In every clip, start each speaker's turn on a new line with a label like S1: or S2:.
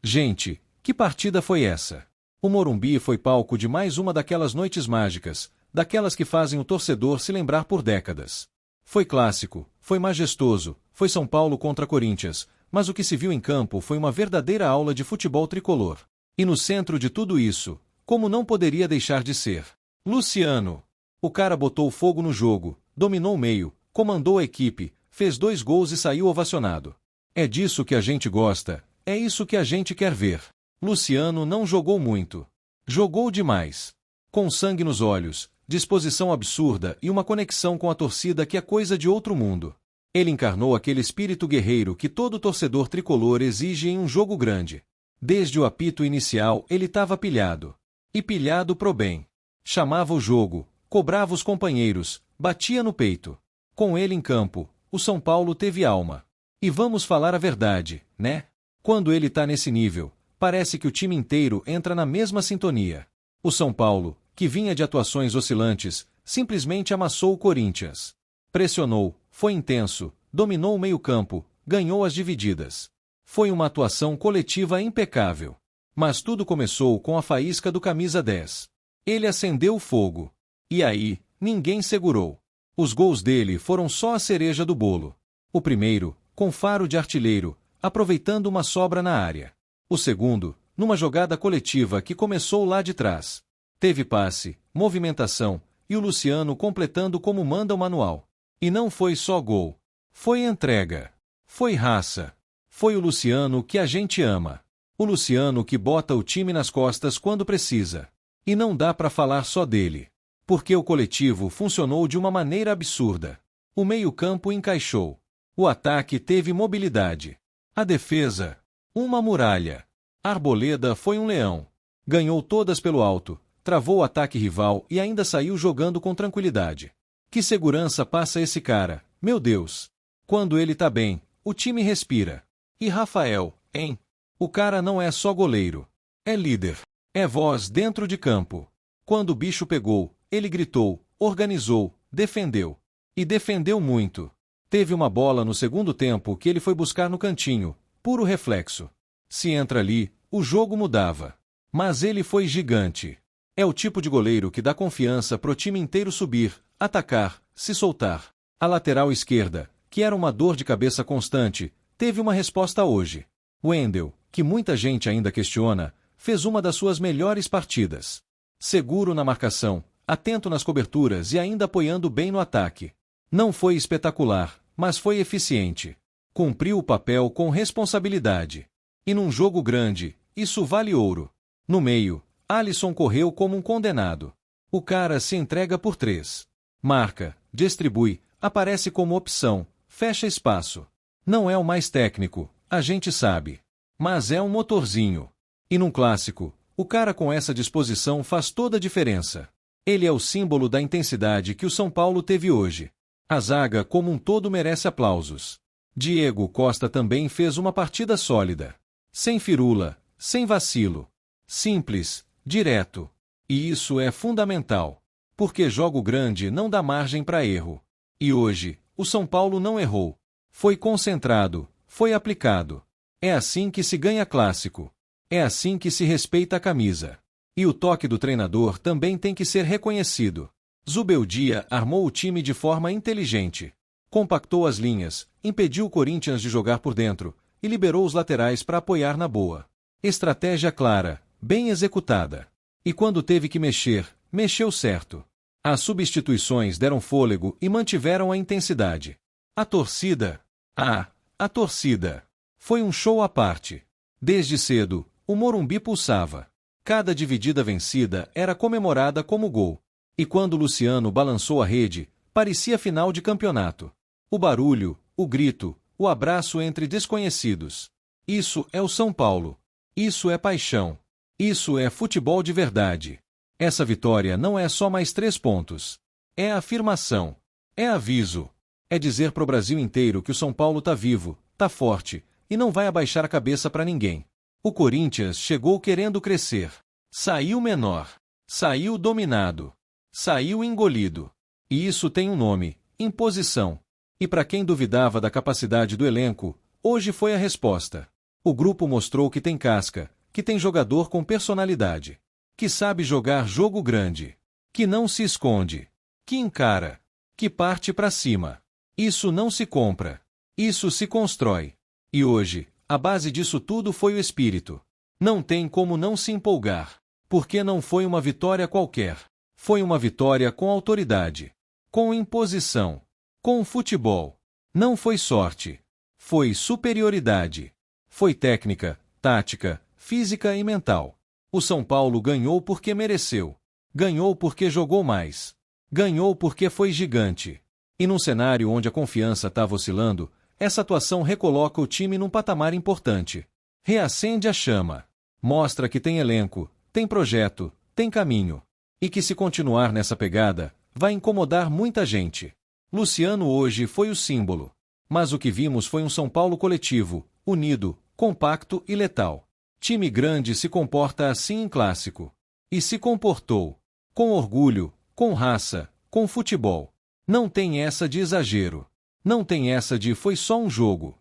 S1: Gente, que partida foi essa? O Morumbi foi palco de mais uma daquelas noites mágicas, daquelas que fazem o torcedor se lembrar por décadas. Foi clássico, foi majestoso, foi São Paulo contra Corinthians, mas o que se viu em campo foi uma verdadeira aula de futebol tricolor. E no centro de tudo isso, como não poderia deixar de ser, Luciano. O cara botou fogo no jogo, dominou o meio, comandou a equipe, fez 2 gols e saiu ovacionado. É disso que a gente gosta, é isso que a gente quer ver. Luciano não jogou muito. Jogou demais. Com sangue nos olhos, disposição absurda e uma conexão com a torcida que é coisa de outro mundo. Ele encarnou aquele espírito guerreiro que todo torcedor tricolor exige em um jogo grande. Desde o apito inicial ele estava pilhado. E pilhado pro bem. Chamava o jogo, cobrava os companheiros, batia no peito. Com ele em campo, o São Paulo teve alma. E vamos falar a verdade, né? Quando ele tá nesse nível, parece que o time inteiro entra na mesma sintonia. O São Paulo, que vinha de atuações oscilantes, simplesmente amassou o Corinthians. Pressionou, foi intenso, dominou o meio-campo, ganhou as divididas. Foi uma atuação coletiva impecável. Mas tudo começou com a faísca do camisa 10. Ele acendeu o fogo. E aí, ninguém segurou. Os gols dele foram só a cereja do bolo. O primeiro, com faro de artilheiro, aproveitando uma sobra na área. O segundo, numa jogada coletiva que começou lá de trás. Teve passe, movimentação, e o Luciano completando como manda o manual. E não foi só gol. Foi entrega. Foi raça. Foi o Luciano que a gente ama. O Luciano que bota o time nas costas quando precisa. E não dá pra falar só dele. Porque o coletivo funcionou de uma maneira absurda. O meio-campo encaixou. O ataque teve mobilidade. A defesa, uma muralha. Arboleda foi um leão. Ganhou todas pelo alto, travou o ataque rival e ainda saiu jogando com tranquilidade. Que segurança passa esse cara, meu Deus! Quando ele tá bem, o time respira. E Rafael, hein? O cara não é só goleiro. É líder. É voz dentro de campo. Quando o bicho pegou, ele gritou, organizou, defendeu. E defendeu muito. Teve uma bola no segundo tempo que ele foi buscar no cantinho, puro reflexo. Se entra ali, o jogo mudava. Mas ele foi gigante. É o tipo de goleiro que dá confiança pro time inteiro subir, atacar, se soltar. A lateral esquerda, que era uma dor de cabeça constante, teve uma resposta hoje. Wendel, que muita gente ainda questiona, fez uma das suas melhores partidas. Seguro na marcação, atento nas coberturas e ainda apoiando bem no ataque. Não foi espetacular, mas foi eficiente. Cumpriu o papel com responsabilidade. E num jogo grande, isso vale ouro. No meio, Alisson correu como um condenado. O cara se entrega por 3. Marca, distribui, aparece como opção, fecha espaço. Não é o mais técnico, a gente sabe. Mas é um motorzinho. E num clássico, o cara com essa disposição faz toda a diferença. Ele é o símbolo da intensidade que o São Paulo teve hoje. A zaga como um todo merece aplausos. Diego Costa também fez uma partida sólida. Sem firula, sem vacilo. Simples, direto. E isso é fundamental. Porque jogo grande não dá margem para erro. E hoje, o São Paulo não errou. Foi concentrado, foi aplicado. É assim que se ganha clássico. É assim que se respeita a camisa. E o toque do treinador também tem que ser reconhecido. Zubeldia armou o time de forma inteligente. Compactou as linhas, impediu o Corinthians de jogar por dentro e liberou os laterais para apoiar na boa. Estratégia clara, bem executada. E quando teve que mexer, mexeu certo. As substituições deram fôlego e mantiveram a intensidade. A torcida... a torcida... Foi um show à parte. Desde cedo, o Morumbi pulsava. Cada dividida vencida era comemorada como gol. E quando Luciano balançou a rede, parecia final de campeonato. O barulho, o grito, o abraço entre desconhecidos. Isso é o São Paulo. Isso é paixão. Isso é futebol de verdade. Essa vitória não é só mais 3 pontos. É afirmação. É aviso. É dizer pro Brasil inteiro que o São Paulo tá vivo, tá forte, e não vai abaixar a cabeça para ninguém. O Corinthians chegou querendo crescer. Saiu menor. Saiu dominado. Saiu engolido. E isso tem um nome: imposição. E para quem duvidava da capacidade do elenco, hoje foi a resposta. O grupo mostrou que tem casca, que tem jogador com personalidade, que sabe jogar jogo grande, que não se esconde, que encara, que parte pra cima. Isso não se compra. Isso se constrói. E hoje, a base disso tudo foi o espírito. Não tem como não se empolgar. Porque não foi uma vitória qualquer. Foi uma vitória com autoridade. Com imposição. Com futebol. Não foi sorte. Foi superioridade. Foi técnica, tática, física e mental. O São Paulo ganhou porque mereceu. Ganhou porque jogou mais. Ganhou porque foi gigante. E num cenário onde a confiança estava oscilando, essa atuação recoloca o time num patamar importante. Reacende a chama. Mostra que tem elenco, tem projeto, tem caminho. E que se continuar nessa pegada, vai incomodar muita gente. Luciano hoje foi o símbolo. Mas o que vimos foi um São Paulo coletivo, unido, compacto e letal. Time grande se comporta assim em clássico. E se comportou. Com orgulho, com raça, com futebol. Não tem essa de exagero. Não tem essa de foi só um jogo.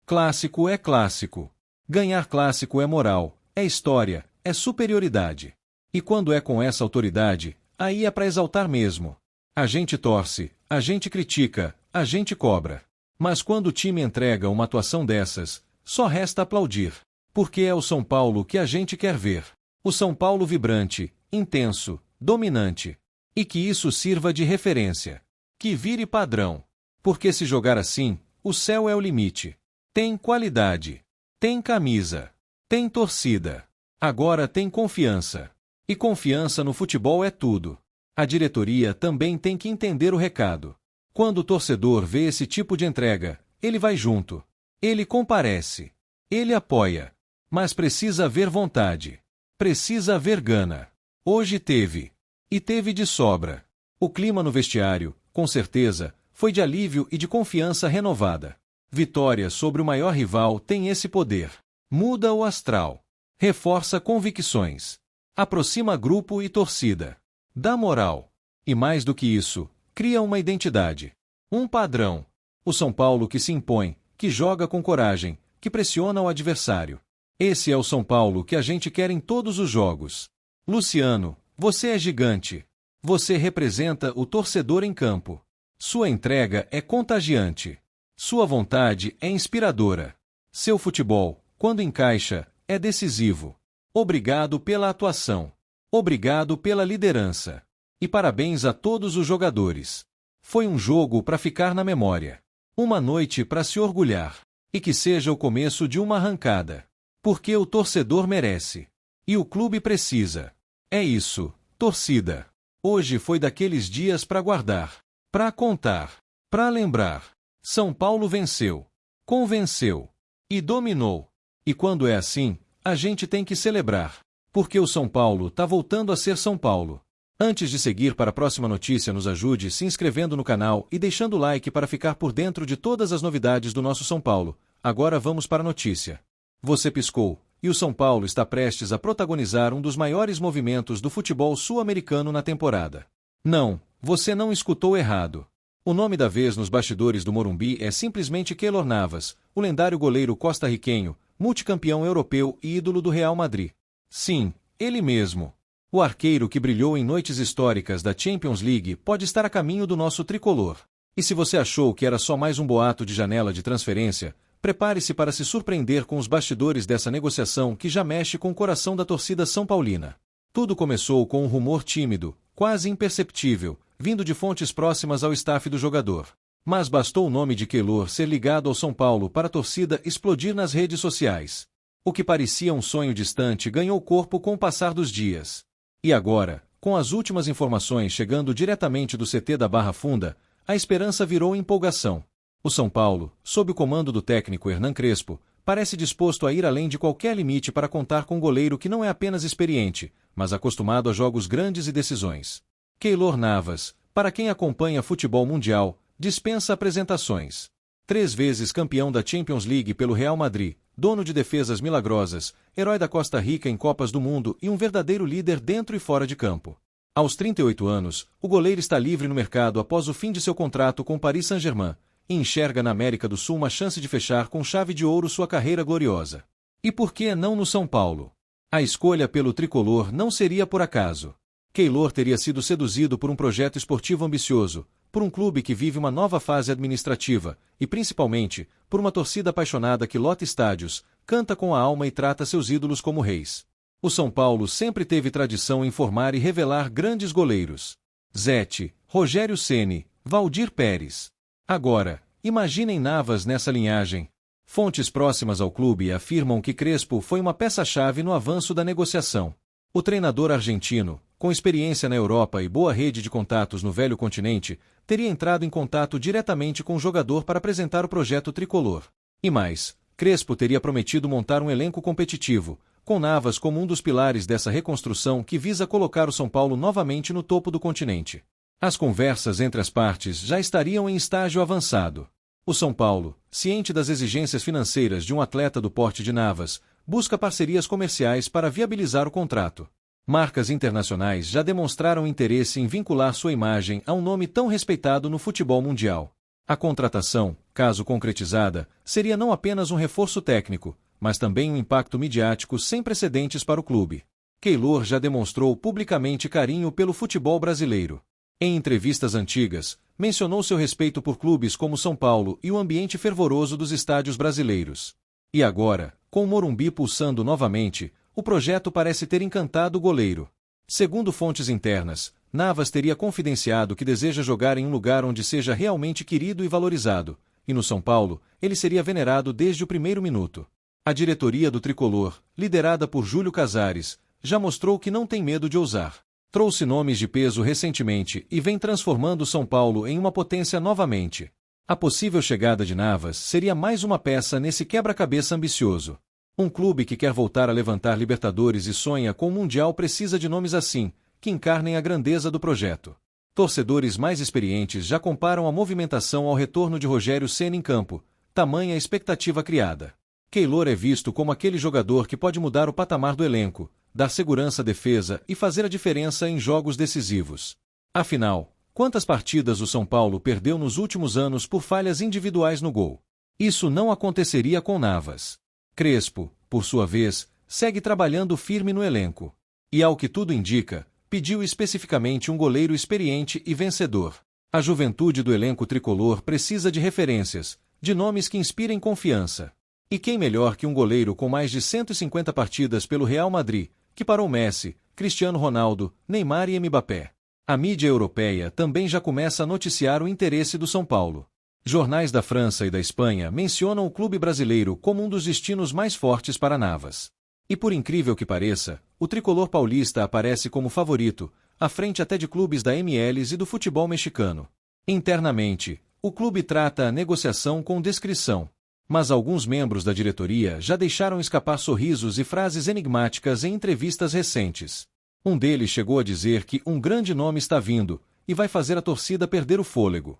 S1: Clássico é clássico. Ganhar clássico é moral, é história, é superioridade. E quando é com essa autoridade, aí é para exaltar mesmo. A gente torce, a gente critica, a gente cobra. Mas quando o time entrega uma atuação dessas, só resta aplaudir. Porque é o São Paulo que a gente quer ver. O São Paulo vibrante, intenso, dominante. E que isso sirva de referência. Que vire padrão. Porque se jogar assim, o céu é o limite. Tem qualidade. Tem camisa. Tem torcida. Agora tem confiança. E confiança no futebol é tudo. A diretoria também tem que entender o recado. Quando o torcedor vê esse tipo de entrega, ele vai junto. Ele comparece. Ele apoia. Mas precisa haver vontade. Precisa haver gana. Hoje teve. E teve de sobra. O clima no vestiário, com certeza, foi de alívio e de confiança renovada. Vitória sobre o maior rival tem esse poder. Muda o astral. Reforça convicções. Aproxima grupo e torcida. Dá moral. E mais do que isso, cria uma identidade. Um padrão. O São Paulo que se impõe, que joga com coragem, que pressiona o adversário. Esse é o São Paulo que a gente quer em todos os jogos. Luciano, você é gigante. Você representa o torcedor em campo. Sua entrega é contagiante. Sua vontade é inspiradora. Seu futebol, quando encaixa, é decisivo. Obrigado pela atuação. Obrigado pela liderança. E parabéns a todos os jogadores. Foi um jogo para ficar na memória. Uma noite para se orgulhar. E que seja o começo de uma arrancada. Porque o torcedor merece. E o clube precisa. É isso, torcida. Hoje foi daqueles dias para guardar. Para contar. Para lembrar. São Paulo venceu. Convenceu. E dominou. E quando é assim, a gente tem que celebrar. Porque o São Paulo tá voltando a ser São Paulo. Antes de seguir para a próxima notícia, nos ajude se inscrevendo no canal e deixando o like para ficar por dentro de todas as novidades do nosso São Paulo. Agora vamos para a notícia. Você piscou, e o São Paulo está prestes a protagonizar um dos maiores movimentos do futebol sul-americano na temporada. Não, você não escutou errado. O nome da vez nos bastidores do Morumbi é simplesmente Keylor Navas, o lendário goleiro costarriquenho, multicampeão europeu e ídolo do Real Madrid. Sim, ele mesmo. O arqueiro que brilhou em noites históricas da Champions League pode estar a caminho do nosso tricolor. E se você achou que era só mais um boato de janela de transferência, prepare-se para se surpreender com os bastidores dessa negociação que já mexe com o coração da torcida são paulina. Tudo começou com um rumor tímido, quase imperceptível, vindo de fontes próximas ao staff do jogador. Mas bastou o nome de Keylor ser ligado ao São Paulo para a torcida explodir nas redes sociais. O que parecia um sonho distante ganhou corpo com o passar dos dias. E agora, com as últimas informações chegando diretamente do CT da Barra Funda, a esperança virou empolgação. O São Paulo, sob o comando do técnico Hernan Crespo, parece disposto a ir além de qualquer limite para contar com um goleiro que não é apenas experiente, mas acostumado a jogos grandes e decisões. Keylor Navas, para quem acompanha futebol mundial, dispensa apresentações. 3 vezes campeão da Champions League pelo Real Madrid, dono de defesas milagrosas, herói da Costa Rica em Copas do Mundo e um verdadeiro líder dentro e fora de campo. Aos 38 anos, o goleiro está livre no mercado após o fim de seu contrato com o Paris Saint-Germain, e enxerga na América do Sul uma chance de fechar com chave de ouro sua carreira gloriosa. E por que não no São Paulo? A escolha pelo tricolor não seria por acaso. Keylor teria sido seduzido por um projeto esportivo ambicioso, por um clube que vive uma nova fase administrativa, e principalmente, por uma torcida apaixonada que lota estádios, canta com a alma e trata seus ídolos como reis. O São Paulo sempre teve tradição em formar e revelar grandes goleiros. Zete, Rogério Ceni, Valdir Pérez. Agora, imaginem Navas nessa linhagem. Fontes próximas ao clube afirmam que Crespo foi uma peça-chave no avanço da negociação. O treinador argentino, com experiência na Europa e boa rede de contatos no velho continente, teria entrado em contato diretamente com o jogador para apresentar o projeto tricolor. E mais, Crespo teria prometido montar um elenco competitivo, com Navas como um dos pilares dessa reconstrução que visa colocar o São Paulo novamente no topo do continente. As conversas entre as partes já estariam em estágio avançado. O São Paulo, ciente das exigências financeiras de um atleta do porte de Navas, busca parcerias comerciais para viabilizar o contrato. Marcas internacionais já demonstraram interesse em vincular sua imagem a um nome tão respeitado no futebol mundial. A contratação, caso concretizada, seria não apenas um reforço técnico, mas também um impacto midiático sem precedentes para o clube. Keylor já demonstrou publicamente carinho pelo futebol brasileiro. Em entrevistas antigas, mencionou seu respeito por clubes como São Paulo e o ambiente fervoroso dos estádios brasileiros. E agora, com o Morumbi pulsando novamente, o projeto parece ter encantado o goleiro. Segundo fontes internas, Navas teria confidenciado que deseja jogar em um lugar onde seja realmente querido e valorizado, e no São Paulo, ele seria venerado desde o primeiro minuto. A diretoria do tricolor, liderada por Júlio Casares, já mostrou que não tem medo de ousar. Trouxe nomes de peso recentemente e vem transformando São Paulo em uma potência novamente. A possível chegada de Navas seria mais uma peça nesse quebra-cabeça ambicioso. Um clube que quer voltar a levantar Libertadores e sonha com o Mundial precisa de nomes assim, que encarnem a grandeza do projeto. Torcedores mais experientes já comparam a movimentação ao retorno de Rogério Ceni em campo, tamanha a expectativa criada. Keylor é visto como aquele jogador que pode mudar o patamar do elenco, dar segurança à defesa e fazer a diferença em jogos decisivos. Afinal, quantas partidas o São Paulo perdeu nos últimos anos por falhas individuais no gol? Isso não aconteceria com Navas. Crespo, por sua vez, segue trabalhando firme no elenco. E ao que tudo indica, pediu especificamente um goleiro experiente e vencedor. A juventude do elenco tricolor precisa de referências, de nomes que inspirem confiança. E quem melhor que um goleiro com mais de 150 partidas pelo Real Madrid, que parou Messi, Cristiano Ronaldo, Neymar e Mbappé. A mídia europeia também já começa a noticiar o interesse do São Paulo. Jornais da França e da Espanha mencionam o clube brasileiro como um dos destinos mais fortes para Navas. E por incrível que pareça, o tricolor paulista aparece como favorito, à frente até de clubes da MLS e do futebol mexicano. Internamente, o clube trata a negociação com discrição. Mas alguns membros da diretoria já deixaram escapar sorrisos e frases enigmáticas em entrevistas recentes. Um deles chegou a dizer que um grande nome está vindo, e vai fazer a torcida perder o fôlego.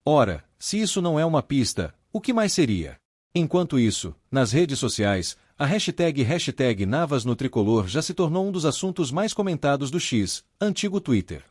S1: Ora, se isso não é uma pista, o que mais seria? Enquanto isso, nas redes sociais, a hashtag Navas no Tricolor já se tornou um dos assuntos mais comentados do X, antigo Twitter.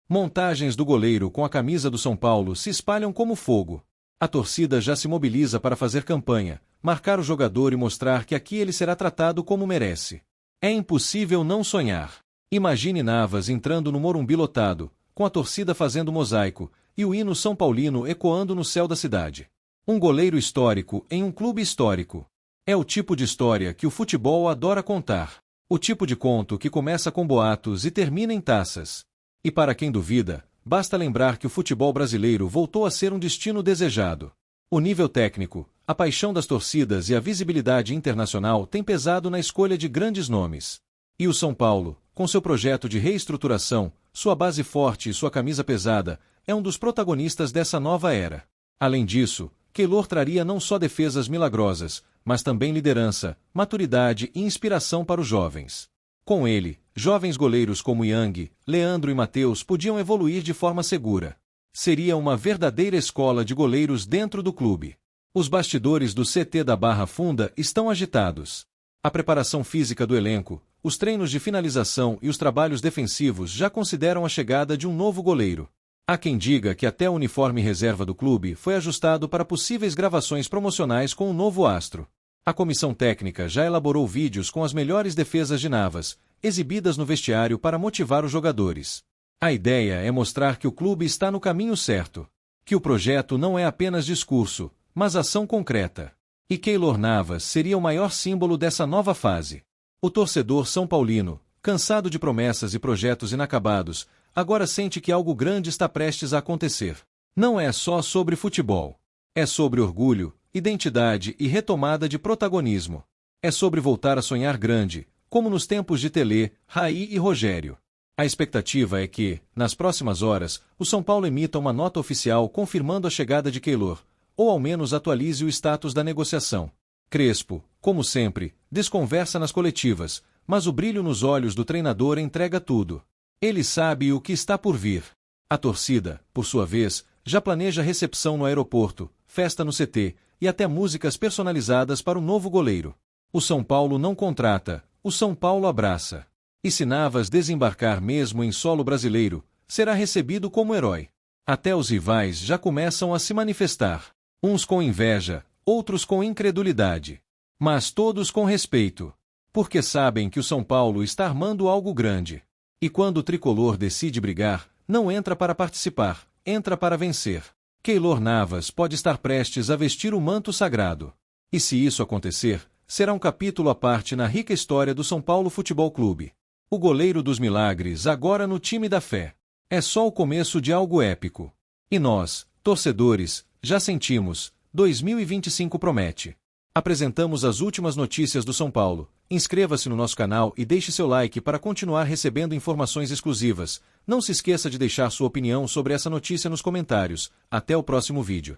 S1: Montagens do goleiro com a camisa do São Paulo se espalham como fogo. A torcida já se mobiliza para fazer campanha, marcar o jogador e mostrar que aqui ele será tratado como merece. É impossível não sonhar. Imagine Navas entrando no Morumbi lotado, com a torcida fazendo mosaico, e o hino São Paulino ecoando no céu da cidade. Um goleiro histórico em um clube histórico. É o tipo de história que o futebol adora contar. O tipo de conto que começa com boatos e termina em taças. E para quem duvida, basta lembrar que o futebol brasileiro voltou a ser um destino desejado. O nível técnico, a paixão das torcidas e a visibilidade internacional têm pesado na escolha de grandes nomes. E o São Paulo, com seu projeto de reestruturação, sua base forte e sua camisa pesada, é um dos protagonistas dessa nova era. Além disso, Keylor traria não só defesas milagrosas, mas também liderança, maturidade e inspiração para os jovens. Com ele, jovens goleiros como Yang, Leandro e Matheus podiam evoluir de forma segura. Seria uma verdadeira escola de goleiros dentro do clube. Os bastidores do CT da Barra Funda estão agitados. A preparação física do elenco, os treinos de finalização e os trabalhos defensivos já consideram a chegada de um novo goleiro. Há quem diga que até o uniforme reserva do clube foi ajustado para possíveis gravações promocionais com o novo astro. A comissão técnica já elaborou vídeos com as melhores defesas de Navas, exibidas no vestiário para motivar os jogadores. A ideia é mostrar que o clube está no caminho certo, que o projeto não é apenas discurso, mas ação concreta. E Keylor Navas seria o maior símbolo dessa nova fase. O torcedor são paulino, cansado de promessas e projetos inacabados, agora sente que algo grande está prestes a acontecer. Não é só sobre futebol. É sobre orgulho, identidade e retomada de protagonismo. É sobre voltar a sonhar grande, como nos tempos de Telê, Raí e Rogério. A expectativa é que, nas próximas horas, o São Paulo emita uma nota oficial confirmando a chegada de Keylor, ou ao menos atualize o status da negociação. Crespo, como sempre, desconversa nas coletivas, mas o brilho nos olhos do treinador entrega tudo. Ele sabe o que está por vir. A torcida, por sua vez, já planeja recepção no aeroporto, festa no CT e até músicas personalizadas para o novo goleiro. O São Paulo não contrata, o São Paulo abraça. E se Navas desembarcar mesmo em solo brasileiro, será recebido como herói. Até os rivais já começam a se manifestar. Uns com inveja, outros com incredulidade. Mas todos com respeito. Porque sabem que o São Paulo está armando algo grande. E quando o tricolor decide brigar, não entra para participar, entra para vencer. Keylor Navas pode estar prestes a vestir o manto sagrado. E se isso acontecer, será um capítulo à parte na rica história do São Paulo Futebol Clube. O goleiro dos milagres agora no time da fé. É só o começo de algo épico. E nós, torcedores, já sentimos, 2025 promete. Apresentamos as últimas notícias do São Paulo. Inscreva-se no nosso canal e deixe seu like para continuar recebendo informações exclusivas. Não se esqueça de deixar sua opinião sobre essa notícia nos comentários. Até o próximo vídeo.